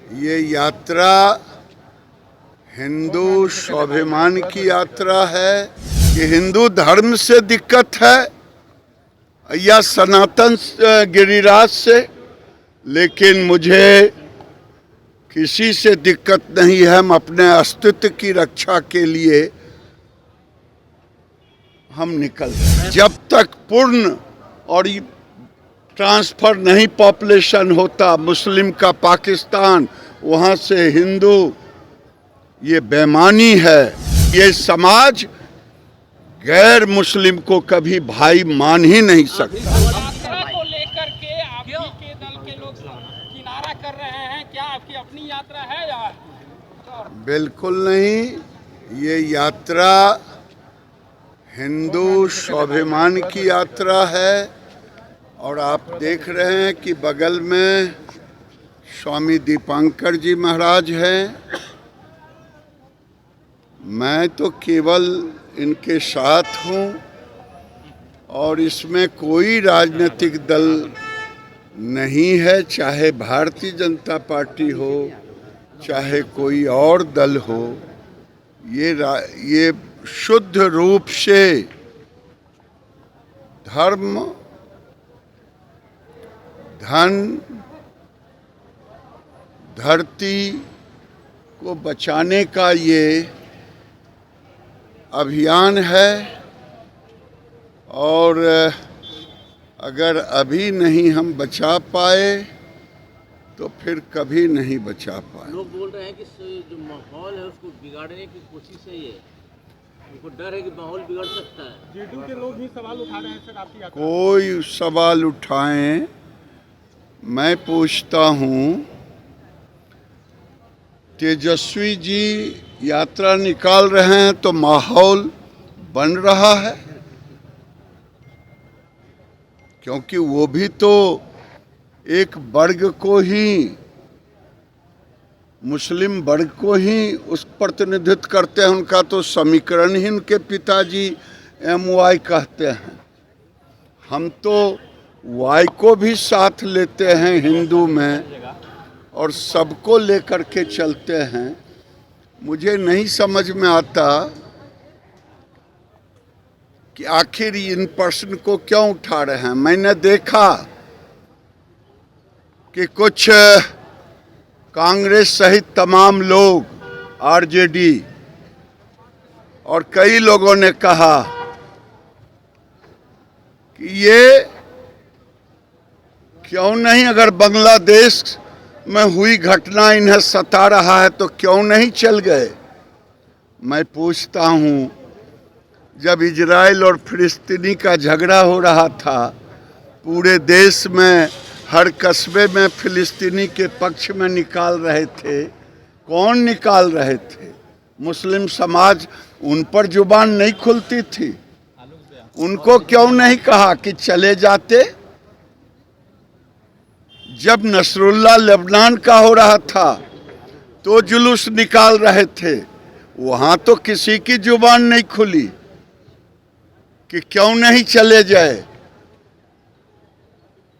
ये यात्रा हिंदू स्वाभिमान की यात्रा है कि हिंदू धर्म से दिक्कत है या सनातन गिरिराज से, लेकिन मुझे किसी से दिक्कत नहीं है। हम अपने अस्तित्व की रक्षा के लिए हम निकल रहे हैं। जब तक पूर्ण और ट्रांसफर नहीं पॉपुलेशन होता मुस्लिम का पाकिस्तान, वहाँ से हिंदू, ये बेईमानी है। ये समाज गैर मुस्लिम को कभी भाई मान ही नहीं सकता। यात्रा को लेकर के आपके दल के लोग किनारा कर रहे हैं, क्या आपकी अपनी यात्रा है या? बिल्कुल नहीं, ये यात्रा हिंदू स्वाभिमान की यात्रा है। और आप देख रहे हैं कि बगल में स्वामी दीपांकर जी महाराज हैं। मैं तो केवल इनके साथ हूँ और इसमें कोई राजनीतिक दल नहीं है, चाहे भारतीय जनता पार्टी हो चाहे कोई और दल हो। ये शुद्ध रूप से धर्म, धन, धरती को बचाने का ये अभियान है। और अगर अभी नहीं हम बचा पाए तो फिर कभी नहीं बचा पाए। लोग बोल रहे हैं कि जो माहौल है उसको बिगाड़ने की कोशिश है, ये उनको डर है कि माहौल बिगड़ सकता है। जेडीयू के लोग भी सवाल उठा रहे हैं सर आपकी यात्रा। कोई सवाल उठाएं, मैं पूछता हूं, तेजस्वी जी यात्रा निकाल रहे हैं तो माहौल बन रहा है, क्योंकि वो भी तो एक वर्ग को ही, मुस्लिम वर्ग को ही उस प्रतिनिधित्व करते हैं। उनका तो समीकरण ही उनके पिताजी MY कहते हैं। हम तो Y को भी साथ लेते हैं हिंदू में और सबको लेकर के चलते हैं। मुझे नहीं समझ में आता कि आखिर इन प्रश्न को क्यों उठा रहे हैं। मैंने देखा कि कुछ कांग्रेस सहित तमाम लोग, RJD और कई लोगों ने कहा कि ये क्यों नहीं, अगर बांग्लादेश में हुई घटना इन्हें सता रहा है तो क्यों नहीं चल गए। मैं पूछता हूँ, जब इजराइल और फिलिस्तीनी का झगड़ा हो रहा था, पूरे देश में हर कस्बे में फिलिस्तीनी के पक्ष में निकाल रहे थे। कौन निकाल रहे थे? मुस्लिम समाज। उन पर जुबान नहीं खुलती थी। उनको क्यों नहीं कहा कि चले जाते? जब नसरुल्लाह लेबनान का हो रहा था तो जुलूस निकाल रहे थे, वहां तो किसी की जुबान नहीं खुली कि क्यों नहीं चले जाए।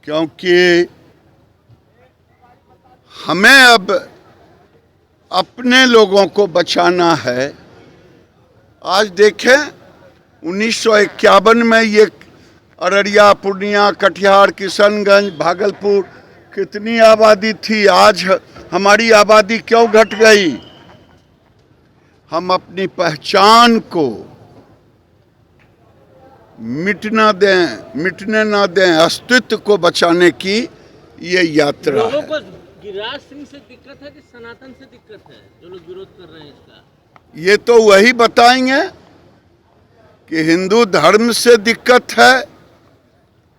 क्योंकि हमें अब अपने लोगों को बचाना है। आज देखें, 1951 में ये अररिया, पूर्णिया, कटिहार, किशनगंज, भागलपुर कितनी आबादी थी। आज हमारी आबादी क्यों घट गई? हम अपनी पहचान को मिटने ना दें, अस्तित्व को बचाने की ये यात्रा लोगों है। को गिरिराज सिंह से दिक्कत है कि सनातन से दिक्कत है, जो लोग विरोध कर रहे हैं इसका? ये तो वही बताएंगे कि हिंदू धर्म से दिक्कत है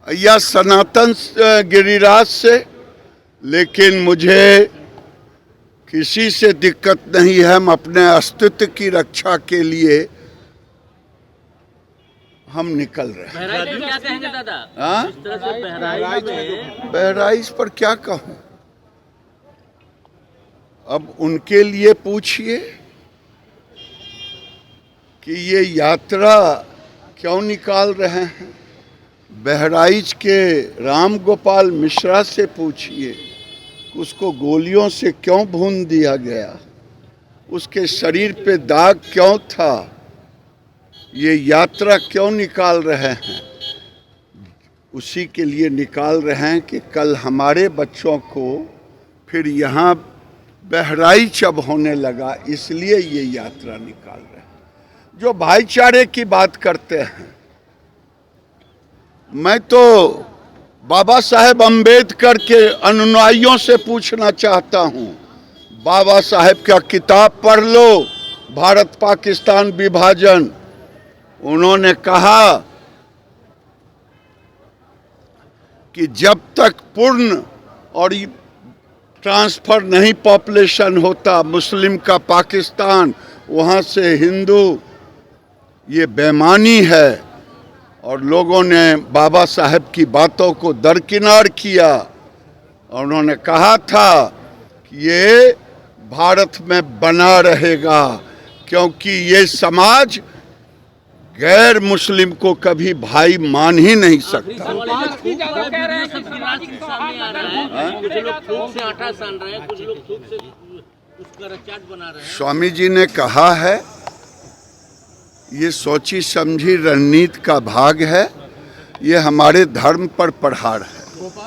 या सनातन गिरिराज से, लेकिन मुझे किसी से दिक्कत नहीं है। हम अपने अस्तित्व की रक्षा के लिए हम निकल रहे हैं। बहराइच में क्या कहेंगे दादा? हाँ? इस तरह से बहराइच में बहराइच पर क्या कहूं? अब उनके लिए पूछिए कि ये यात्रा क्यों निकाल रहे हैं। बहराइच के राम गोपाल मिश्रा से पूछिए, उसको गोलियों से क्यों भून दिया गया, उसके शरीर पे दाग क्यों था, ये यात्रा क्यों निकाल रहे हैं? उसी के लिए निकाल रहे हैं कि कल हमारे बच्चों को फिर यहाँ बहराइच अब होने लगा, इसलिए ये यात्रा निकाल रहे हैं। जो भाईचारे की बात करते हैं, मैं तो बाबा साहेब अम्बेडकर के अनुयायियों से पूछना चाहता हूँ, बाबा साहेब का किताब पढ़ लो, भारत पाकिस्तान विभाजन। उन्होंने कहा कि जब तक पूर्ण और ट्रांसफ़र नहीं पॉपुलेशन होता मुस्लिम का पाकिस्तान, वहाँ से हिंदू, ये बेईमानी है। और लोगों ने बाबा साहेब की बातों को दरकिनार किया और उन्होंने कहा था कि ये भारत में बना रहेगा, क्योंकि ये समाज गैर मुस्लिम को कभी भाई मान ही नहीं सकता। ज्यादा कह रहे हैं कि सामाजिक सामने आ रहा है, कुछ लोग थूक से आटा सान रहे हैं, कुछ लोग थूक से उसका चाट बना रहे हैं। स्वामी जी ने कहा है, ये सोची समझी रणनीति का भाग है, ये हमारे धर्म पर प्रहार है।